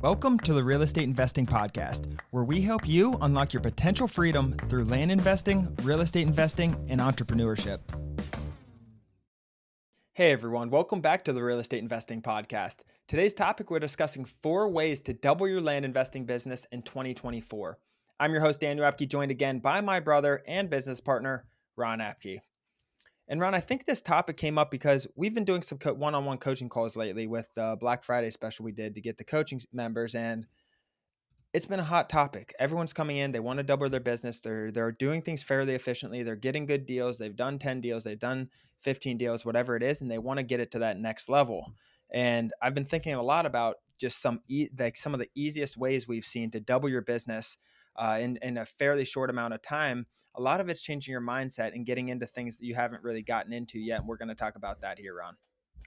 Welcome to the Real Estate Investing Podcast, where we help you unlock your potential freedom through land investing, real estate investing, and entrepreneurship. Hey everyone, welcome back to the Real Estate Investing Podcast. Today's topic, we're discussing 4 ways to double your land investing business in 2024. I'm your host, Daniel Apke, joined again by my brother and business partner, Ron Apke. And Ron, I think this topic came up because we've been doing some one-on-one coaching calls lately with the Black Friday special we did to get the coaching members, and it's been a hot topic. Everyone's coming in, they want to double their business. They're doing things fairly efficiently. They're getting good deals. They've done 10 deals, they've done 15 deals, whatever it is, and they want to get it to that next level. And I've been thinking a lot about just some of the easiest ways we've seen to double your business in a fairly short amount of time. A lot of it's changing your mindset and getting into things that you haven't really gotten into yet. And we're going to talk about that here, Ron.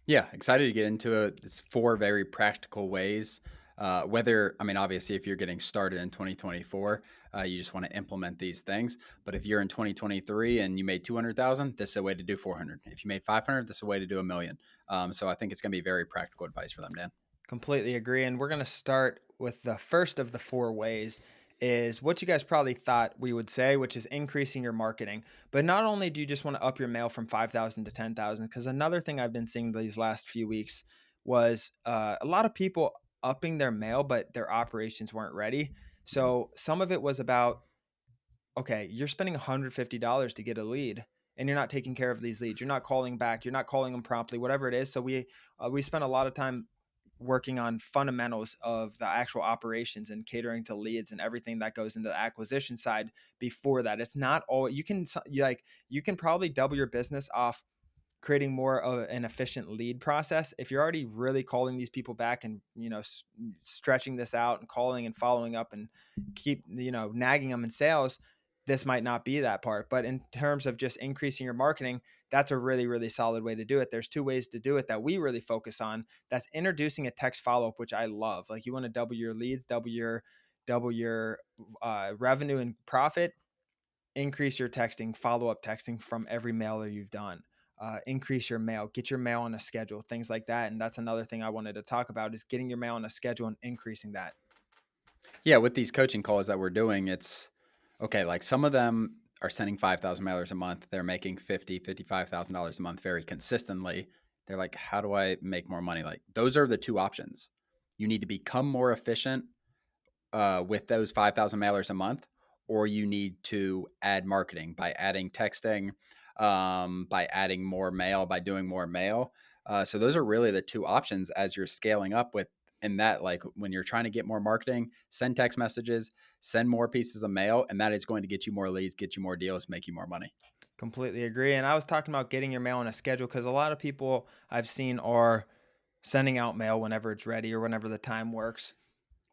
Yeah, excited to get into it. It's 4 very practical ways. Obviously, if you're getting started in 2024, you just want to implement these things. But if you're in 2023 and you made 200,000, this is a way to do 400. If you made 500, this is a way to do 1,000,000. So I think it's going to be very practical advice for them, Dan. Completely agree. And we're going to start with the first of the 4 ways is what you guys probably thought we would say, which is increasing your marketing. But not only do you just want to up your mail from 5,000 to 10,000, because another thing I've been seeing these last few weeks was a lot of people upping their mail, but their operations weren't ready. So some of it was about, okay, you're spending $150 to get a lead and you're not taking care of these leads. You're not calling back. You're not calling them promptly, whatever it is. So we spent a lot of time working on fundamentals of the actual operations and catering to leads and everything that goes into the acquisition side before that. It's not all you can probably double your business off creating more of an efficient lead process. If you're already really calling these people back and, stretching this out and calling and following up and keep, nagging them in sales, this might not be that part. But in terms of just increasing your marketing, that's a really, really solid way to do it. There's 2 ways to do it that we really focus on. That's introducing a text follow-up, which I love. Like, you want to double your leads, double your revenue and profit, increase your texting, follow-up texting from every mailer you've done. Increase your mail, get your mail on a schedule, things like that. And that's another thing I wanted to talk about is getting your mail on a schedule and increasing that. Yeah, with these coaching calls that we're doing, it's okay. Like some of them are sending 5,000 mailers a month. They're making $55,000 a month very consistently. They're like, how do I make more money? Like those are the 2 options. You need to become more efficient with those 5,000 mailers a month, or you need to add marketing by adding texting, by adding more mail, by doing more mail. So those are really the 2 options as you're scaling up with. And that, like when you're trying to get more marketing, send text messages, send more pieces of mail, and that is going to get you more leads, get you more deals, make you more money. Completely agree. And I was talking about getting your mail on a schedule because a lot of people I've seen are sending out mail whenever it's ready or whenever the time works.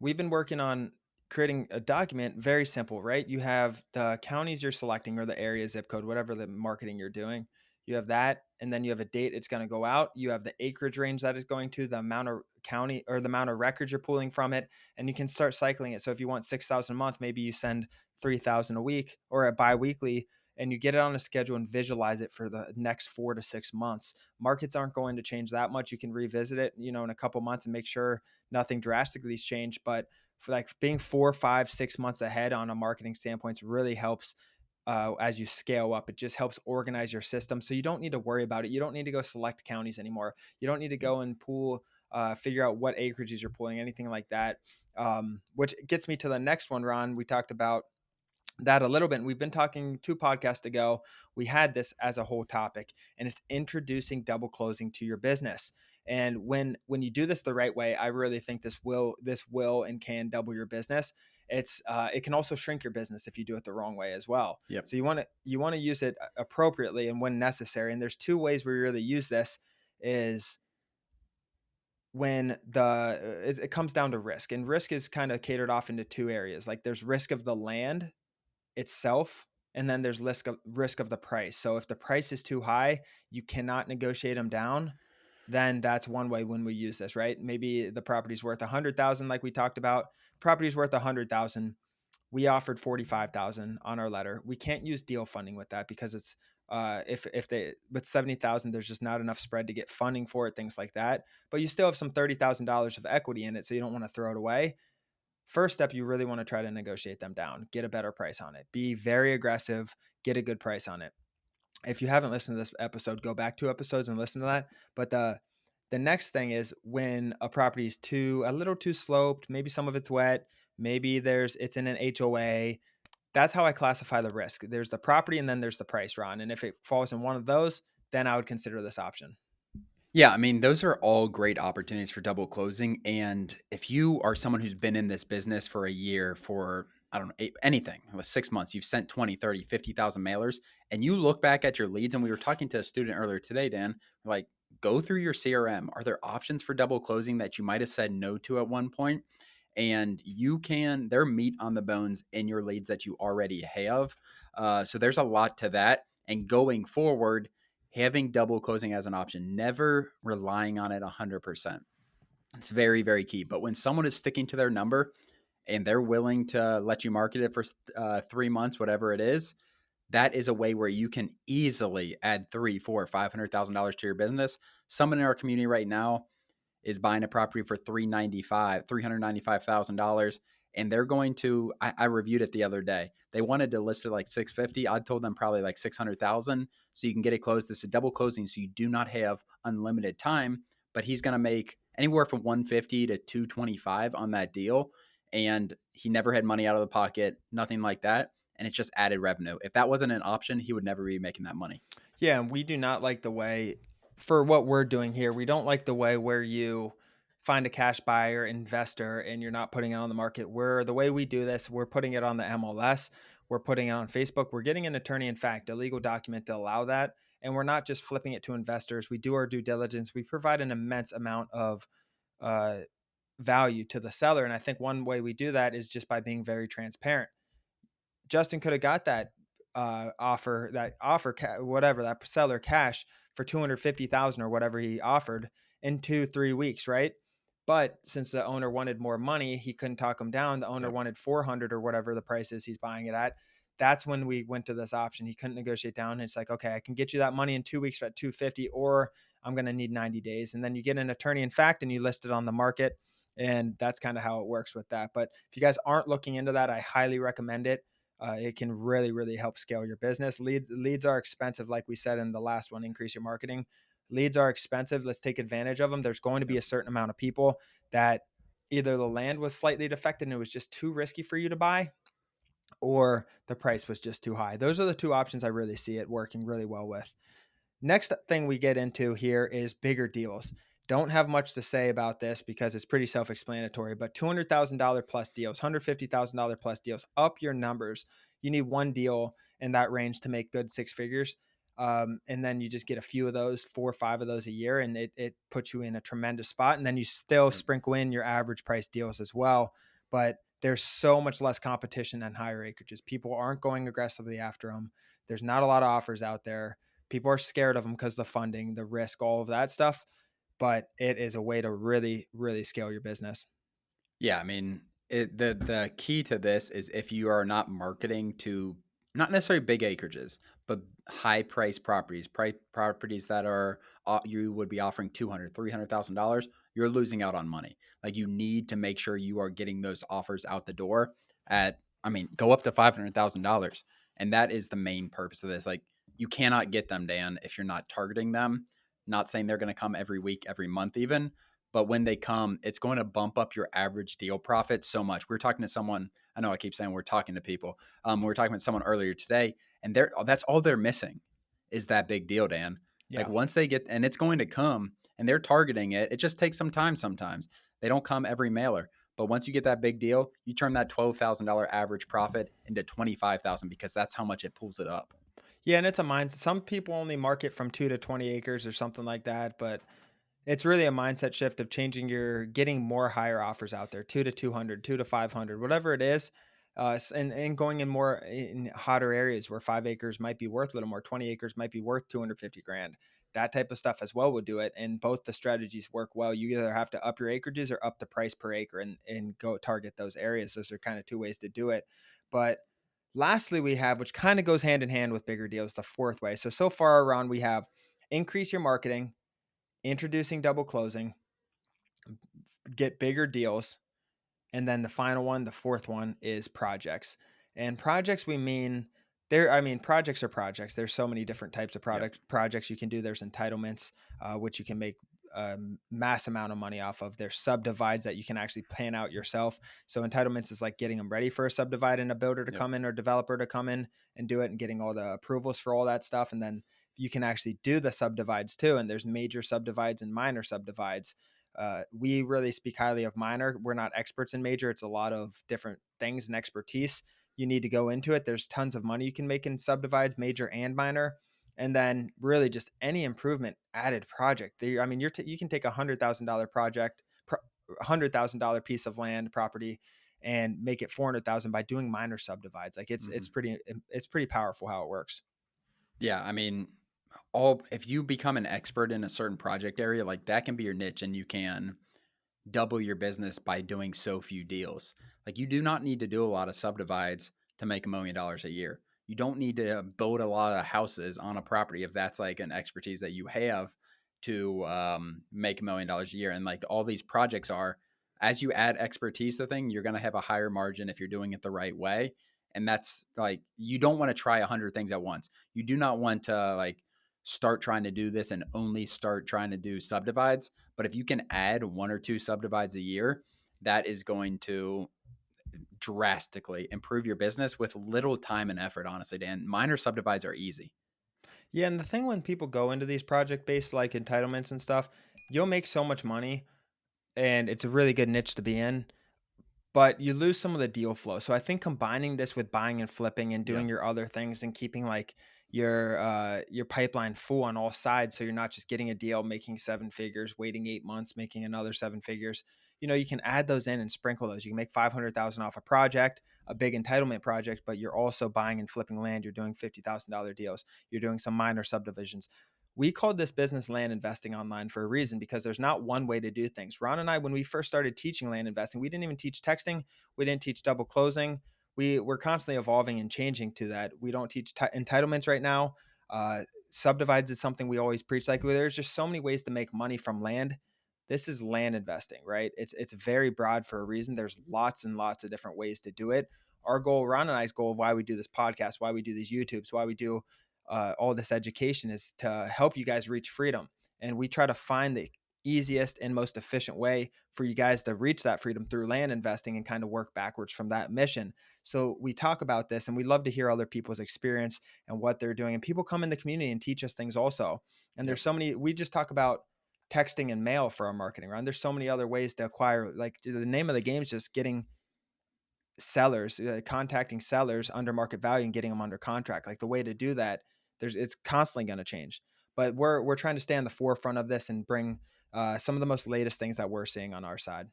We've been working on creating a document, very simple, right? You have the counties you're selecting or the area, zip code, whatever the marketing you're doing. You have that, and then you have a date it's going to go out. You have the acreage range that it's going to, the amount of county or the amount of records you're pulling from it, and you can start cycling it. So if you want 6,000 a month, maybe you send 3,000 a week or a biweekly, and you get it on a schedule and visualize it for the next 4 to 6 months. Markets aren't going to change that much. You can revisit it, in a couple months and make sure nothing drastically has changed. But for like being 4, 5, 6 months ahead on a marketing standpoint really helps as you scale up. It just helps organize your system. So you don't need to worry about it. You don't need to go select counties anymore. You don't need to go and figure out what acreages you're pulling, anything like that. Which gets me to the next one, Ron. We talked about that a little bit. And we've been talking 2 podcasts ago. We had this as a whole topic, and it's introducing double closing to your business. And when you do this the right way, I really think this will and can double your business. It can also shrink your business if you do it the wrong way as well. Yep. So you want to use it appropriately and when necessary. And there's 2 ways we really use this is when it comes down to risk, and risk is kind of catered off into 2 areas. Like there's risk of the land itself, and then there's risk of the price. So if the price is too high, you cannot negotiate them down. Then that's one way when we use this, right? Maybe the property's worth 100,000, like we talked about. Property's worth 100,000. We offered 45,000 on our letter. We can't use deal funding with that because it's If they with 70,000, there's just not enough spread to get funding for it, things like that. But you still have some $30,000 of equity in it, so you don't want to throw it away. First step, you really want to try to negotiate them down, get a better price on it, be very aggressive, get a good price on it. If you haven't listened to this episode, go back 2 episodes and listen to that. But the next thing is when a property is a little too sloped, maybe some of it's wet, maybe it's in an HOA. That's how I classify the risk. There's the property and then there's the price, Ron. And if it falls in one of those, then I would consider this option. Yeah, I mean, those are all great opportunities for double closing. And if you are someone who's been in this business for a year, for, I don't know, anything, 6 months, you've sent 20, 30, 50,000 mailers, and you look back at your leads, and we were talking to a student earlier today, Dan, like, go through your CRM. Are there options for double closing that you might have said no to at one point? And there are meat on the bones in your leads that you already have. So there's a lot to that. And going forward, having double closing as an option, never relying on it 100%. It's very, very key. But when someone is sticking to their number and they're willing to let you market it for 3 months, whatever it is, that is a way where you can easily add three, four, $500,000 to your business. Someone in our community right now is buying a property for $395,000, and they're going to. I reviewed it the other day. They wanted to list it like 650. I told them probably like 600,000, so you can get it closed. This is double closing, so you do not have unlimited time. But he's going to make anywhere from 150 to 225 on that deal, and he never had money out of the pocket, nothing like that, and it's just added revenue. If that wasn't an option, he would never be making that money. Yeah, and we do not like the way for what we're doing here. We don't like the way where you find a cash buyer investor and you're not putting it on the market. Where the way we do this, we're putting it on the MLS, we're putting it on Facebook, we're getting an attorney in fact, a legal document to allow that, and we're not just flipping it to investors. We do our due diligence. We provide an immense amount of uh, value to the seller, and I think one way we do that is just by being very transparent. Justin could have got that whatever that seller cash for 250,000 or whatever he offered in 2-3 weeks, right? But since the owner wanted more money, he couldn't talk him down. The owner Yep. wanted 400 or whatever the price is he's buying it at. That's when we went to this option. He couldn't negotiate down. It's like, okay, I can get you that money in 2 weeks at 250, or I'm going to need 90 days. And then you get an attorney in fact and you list it on the market. And that's kind of how it works with that. But if you guys aren't looking into that, I highly recommend it. It can really, really help scale your business. Leads are expensive, like we said in the last one. Increase your marketing. Leads are expensive. Let's take advantage of them. There's going to be Yep. a certain amount of people that either the land was slightly defected and it was just too risky for you to buy, or the price was just too high. Those are the two options I really see it working really well with. Next thing we get into here is bigger deals. Don't have much to say about this because it's pretty self explanatory, but $200,000 plus deals, $150,000 plus deals, up your numbers. You need one deal in that range to make good six figures. And then you just get a few of those, 4 or 5 of those a year, and it puts you in a tremendous spot. And then you still Yep. sprinkle in your average price deals as well. But there's so much less competition and higher acreages. People aren't going aggressively after them. There's not a lot of offers out there. People are scared of them because the funding, the risk, all of that stuff. But it is a way to really, really scale your business. Yeah, I mean, the key to this is if you are not marketing to not necessarily big acreages, but high price properties, properties that are you would be offering 200, $300,000, you're losing out on money. Like you need to make sure you are getting those offers out the door at, I mean, go up to $500,000, and that is the main purpose of this. Like you cannot get them, Dan, if you're not targeting them. Not saying they're going to come every week, every month, even, but when they come, it's going to bump up your average deal profit so much. We are talking to someone. I know I keep saying we're talking to people. We were talking with someone earlier today, and that's all they're missing is that big deal, Dan. Like Yeah. once they get, and it's going to come, and they're targeting it. It just takes some time. Sometimes they don't come every mailer, but once you get that big deal, you turn that $12,000 average profit into 25,000 because that's how much it pulls it up. Yeah. And it's a mindset. Some people only market from 2 to 20 acres or something like that. But it's really a mindset shift of getting more higher offers out there, 2 to 200, 2 to 500, whatever it is. And going in more in hotter areas where 5 acres might be worth a little more, 20 acres might be worth 250 grand. That type of stuff as well would do it. And both the strategies work well. You either have to up your acreages or up the price per acre and go target those areas. Those are kind of two ways to do it. But Lastly, we have, which kind of goes hand in hand with bigger deals, the fourth way. So far around, we have increase your marketing, introducing double closing, get bigger deals. And then the final one, the fourth one is projects. And projects, we mean projects are projects. There's so many different types of Yep. projects you can do. There's entitlements, which you can make a mass amount of money off of. There's subdivides that you can actually plan out yourself. So entitlements is like getting them ready for a subdivide and a builder to Yep. come in or developer to come in and do it and getting all the approvals for all that stuff. And then you can actually do the subdivides too. And there's major subdivides and minor subdivides. We really speak highly of minor. We're not experts in major. It's a lot of different things and expertise you need to go into it. There's tons of money you can make in subdivides, major and minor. And then really just any improvement added project. You can take $100,000 project, $100,000 piece of land property, and make it 400,000 by doing minor subdivides. Like Hmm. it's pretty powerful how it works. Yeah, I mean, all if you become an expert in a certain project area, like that can be your niche, and you can double your business by doing so few deals. Like you do not need to do a lot of subdivides to make $1 million a year. You don't need to build a lot of houses on a property if that's like an expertise that you have to make $1 million a year. And like all these projects are, as you add expertise to the thing, you're going to have a higher margin if you're doing it the right way. And that's like you don't want to try 100 things at once. You do not want to like start trying to do this and only start trying to do subdivides. But if you can add one or two subdivides a year, that is going to drastically improve your business with little time and effort, honestly, Dan. Minor subdivides are easy. Yeah, and the thing when people go into these project based like entitlements and stuff, you'll make so much money and it's a really good niche to be in, but you lose some of the deal flow. So I think combining this with buying and flipping and Yeah. doing your other things and keeping like your pipeline full on all sides, so you're not just getting a deal, making seven figures, waiting 8 months, making another seven figures. You can add those in and sprinkle those. You can make 500,000 off a project, a big entitlement project, but you're also buying and flipping land. You're doing $50,000 deals. You're doing some minor subdivisions. We called this business land investing online for a reason because there's not one way to do things. Ron and I, when we first started teaching land investing, we didn't even teach texting. We didn't teach double closing. We're constantly evolving and changing to that. We don't teach entitlements right now. Subdivides is something we always preach. Like there's just so many ways to make money from land. This is land investing, right? It's very broad for a reason. There's lots and lots of different ways to do it. Our goal, Ron and I's goal of why we do this podcast, why we do these YouTubes, why we do all this education is to help you guys reach freedom. And we try to find the easiest and most efficient way for you guys to reach that freedom through land investing and kind of work backwards from that mission. So we talk about this and we love to hear other people's experience and what they're doing. And people come in the community and teach us things also. And Yep. there's so many, we just talk about texting and mail for our marketing, right? There's so many other ways to acquire, like the name of the game is just getting sellers, contacting sellers under market value and getting them under contract. Like the way to do that, it's constantly going to change. But we're trying to stay on the forefront of this and bring some of the most latest things that we're seeing on our side.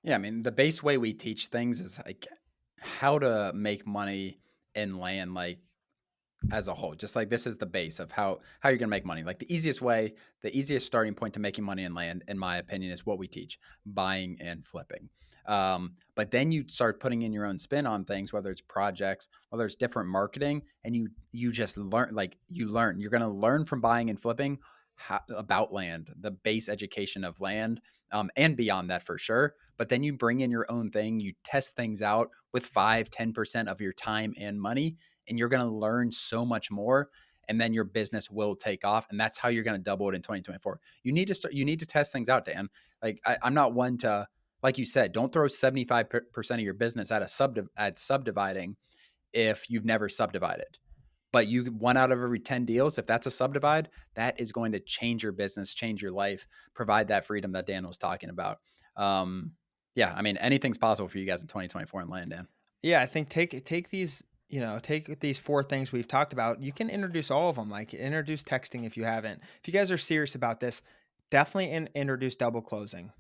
Yeah. I mean, the base way we teach things is like how to make money in land, like as a whole. Just like this is the base of how you're going to make money. Like the easiest way, the easiest starting point to making money in land, in my opinion, is what we teach: buying and flipping. But then you start putting in your own spin on things, whether it's projects, whether it's different marketing, and you just learn. Like you learn, you're going to learn from buying and flipping about land, the base education of land, and beyond that for sure. But then you bring in your own thing, you test things out with 5-10% of your time and money, and you're going to learn so much more, and then your business will take off, and that's how you're going to double it in 2024. You need to test things out, Dan. Like I'm not one to, like you said, don't throw 75% of your business at subdividing if you've never subdivided. But you, 1 out of every 10 deals, if that's a subdivide, that is going to change your business, change your life, provide that freedom that Dan was talking about. um yeah, I mean, anything's possible for you guys in 2024 in land, Dan. Yeah, I think take these, take these four things we've talked about. You can introduce all of them. Like introduce texting if you haven't. If you guys are serious about this, definitely introduce double closing.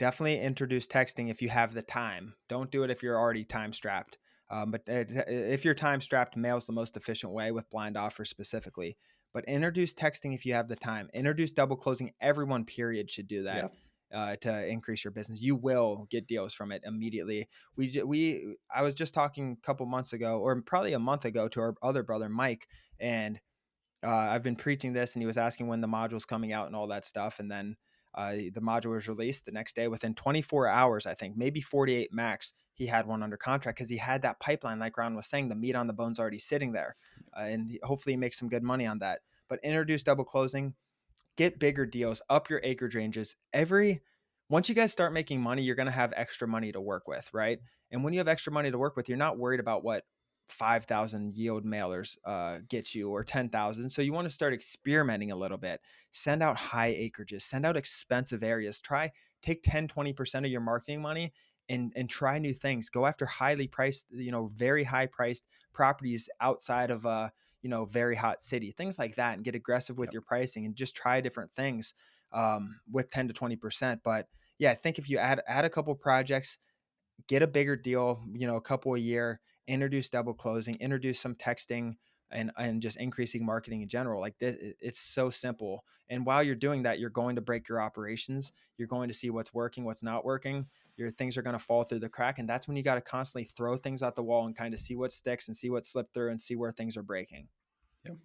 Definitely introduce texting if you have the time. Don't do it if you're already time strapped. But if you're time strapped, mail's the most efficient way with blind offers specifically. But introduce texting if you have the time. Introduce double closing. Everyone, period, should do that. Yeah. to increase your business. You will get deals from it immediately. I was just talking a couple months ago, or probably a month ago, to our other brother Mike, and I've been preaching this, and he was asking when the module's coming out and all that stuff. And then the module was released the next day. Within 24 hours, I think, maybe 48 max, he had one under contract because he had that pipeline, like Ron was saying, the meat on the bone's already sitting there. Hopefully he makes some good money on that. But introduce double closing, get bigger deals, up your acreage ranges. Once you guys start making money, you're going to have extra money to work with, right? And when you have extra money to work with, you're not worried about what 5,000 yield mailers get you, or 10,000. So you want to start experimenting a little bit. Send out high acreages, send out expensive areas. Take 10-20% of your marketing money and try new things. Go after highly priced, very high priced properties outside of very hot city, things like that, and get aggressive with Yep. your pricing and just try different things with 10 to 20%. But yeah, I think if you add a couple projects, get a bigger deal, a couple a year, introduce double closing, introduce some texting, and just increasing marketing in general. Like this, it's so simple. And while you're doing that, you're going to break your operations. You're going to see what's working, what's not working. Your things are going to fall through the crack. And that's when you got to constantly throw things at the wall and kind of see what sticks and see what slipped through and see where things are breaking. Yep.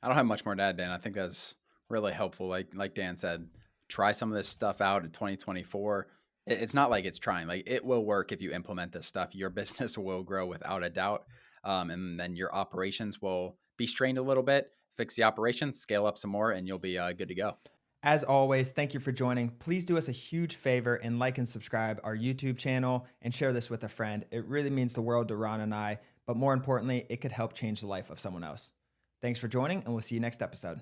I don't have much more to add, Dan. I think that's really helpful. Like Dan said, try some of this stuff out in 2024. It's not like it's trying. Like it will work if you implement this stuff. Your business will grow without a doubt, and then your operations will be strained a little bit. Fix the operations, scale up some more, and you'll be good to go. As always, thank you for joining. Please do us a huge favor and like and subscribe our YouTube channel and share this with a friend. It really means the world to Ron and I, but more importantly, it could help change the life of someone else. Thanks for joining, and we'll see you next episode.